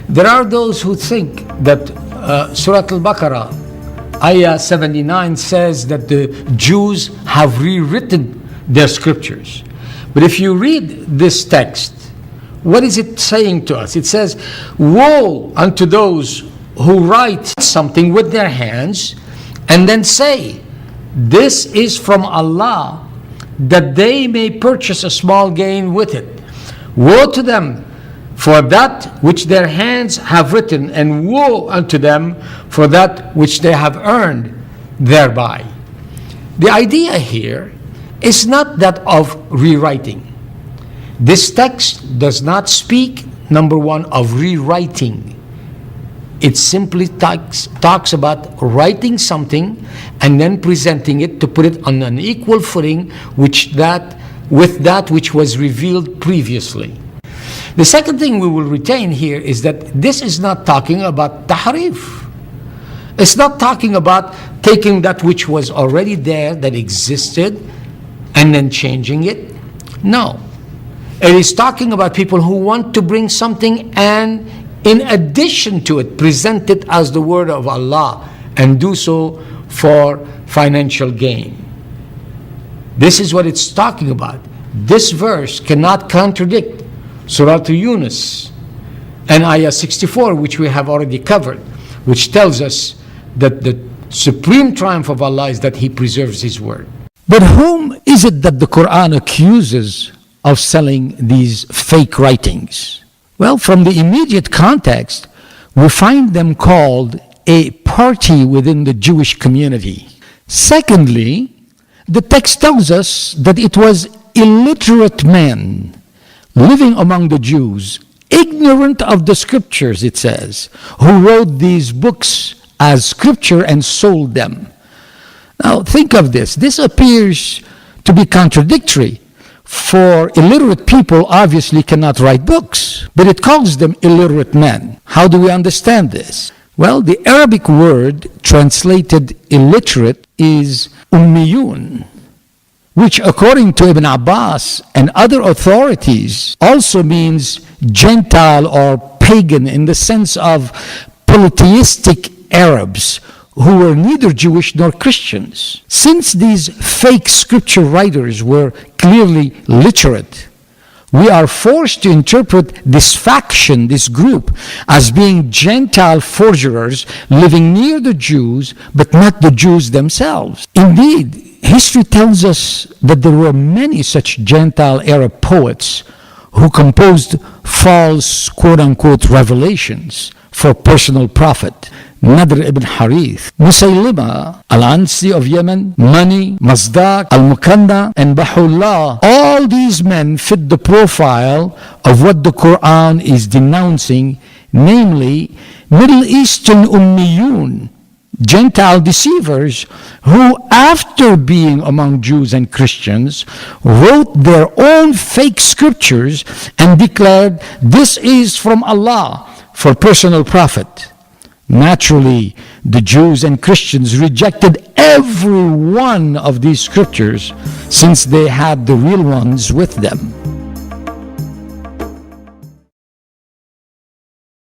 There are those who think that Surah Al-Baqarah, Ayah 79 says that the Jews have rewritten their scriptures. But if you read this text, what is it saying to us? It says, woe unto those who write something with their hands and then say, this is from Allah, that they may purchase a small gain with it. Woe to them for that which their hands have written, and woe unto them for that which they have earned thereby. The idea here is not that of rewriting. This text does not speak, number one, of rewriting. It simply talks about writing something and then presenting it to put it on an equal footing with that which was revealed previously. The second thing we will retain here is that this is not talking about tahrif. It's not talking about taking that which was already there, that existed, and then changing it. No. It is talking about people who want to bring something and in addition to it, present it as the word of Allah and do so for financial gain. This is what it's talking about. This verse cannot contradict Surah Yunus and Ayah 64, which we have already covered, which tells us that the supreme triumph of Allah is that He preserves His word. But whom is it that the Quran accuses of selling these fake writings? Well, from the immediate context, we find them called a party within the Jewish community. Secondly, the text tells us that it was illiterate men living among the Jews, ignorant of the scriptures, it says, who wrote these books as scripture and sold them. Now, think of this. This appears to be contradictory. For illiterate people obviously cannot write books, but it calls them illiterate men. How do we understand this? Well, the Arabic word translated illiterate is ummiyun, which according to Ibn Abbas and other authorities also means Gentile or pagan in the sense of polytheistic Arabs who were neither Jewish nor Christians. Since these fake scripture writers were clearly literate, we are forced to interpret this faction, this group, as being Gentile forgerers living near the Jews, but not the Jews themselves. Indeed, history tells us that there were many such Gentile Arab poets who composed false, quote-unquote, revelations for personal profit. Nadr ibn Harith, Musaylima, Al-Ansi of Yemen, Mani, Mazdak, Al-Mukanna, and Bahullah. All these men fit the profile of what the Quran is denouncing, namely Middle Eastern Ummiyun, Gentile deceivers who, after being among Jews and Christians, wrote their own fake scriptures and declared this is from Allah for personal profit. Naturally, the Jews and Christians rejected every one of these scriptures since they had the real ones with them.